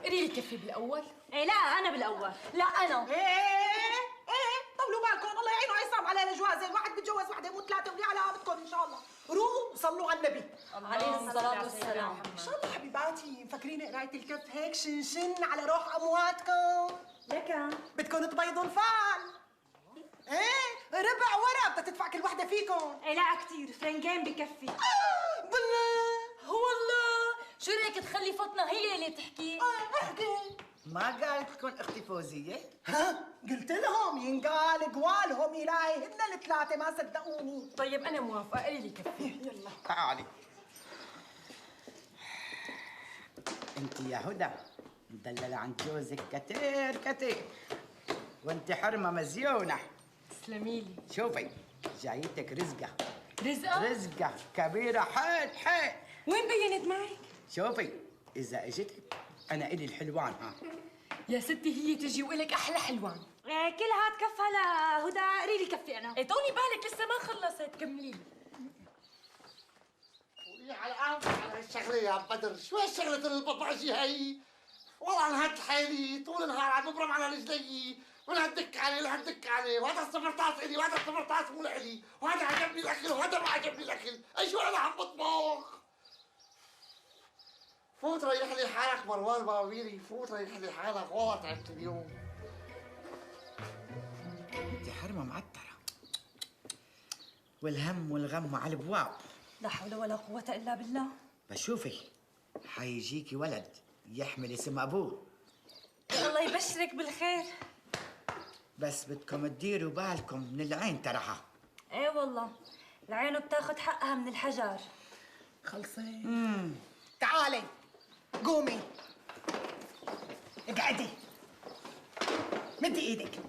قولي لي كفي بالاول. ايه لا انا بالاول. لا انا. ايه طولوا بالكم، الله يعينه عصام على الجوازه، الواحد بتجوز وحده يموت ثلاثه وليه على قامتكم ان شاء الله. روحوا صلوا على النبي عليه الصلاه والسلام. ان شاء الله. حبيباتي مفكرين قرايه الكف هيك شنشن على روح امواتكم؟ لكن بدكم تبيضوا الفال. ايه ربع ورق بدها تدفع كل وحده فيكم. ايه لا كثير، فرنجين بكفي. بالله والله شو رايك تخلي فاطمه هي اللي تحكي؟ احكي. ما قالت لكم اختي فوزيه؟ ها قلت لهم ينقال قوالهم الهي هن الثلاثه ما صدقوني. طيب انا موافقه، قولي لي كفي. يلا تعالي انت يا هدى مدلله عن جوزك كتير كتير، وانت حرمه مزيونه. تسلمي لي. شوفي جايتك رزقه رزقه؟ رزقه كبيره حيل حيل. وين بينت معك؟ شوفي اذا اجتك انا الي الحلوان ها. يا ستي هي تجي وإلك احلى حلوان. ايه كلها تكفى لهدى، قري لي كفي انا. ايه طولي بالك لسه ما خلصت، كملي لي. يا على على الشغله يا بدر، شو هالشغله البطاجي هي؟ والله انا هد حالي طول النهار عم ببرم على رجلي، ولا هدك علي ولا هدك علي، وهذا السفرطاس الي وهذا السفرطاس مو لإلي، وهذا عجبني الاكل وهذا ما عجبني الاكل، ايش انا عم بطبخ؟ فوت ريح لي حالك مروان باويري، فوت ريح لي حالك، والله تعبت اليوم. انت حرمه معتره والهم والغم على الابواب. لا حول ولا قوه الا بالله. بس شوفي حيجيكي ولد يحمل اسم ابوه، الله يبشرك بالخير. بس بدكم تديروا بالكم من العين ترعها. ايه والله العين بتاخد حقها من الحجر. خلصي. تعالي قومي اقعدي، مدي ايدك.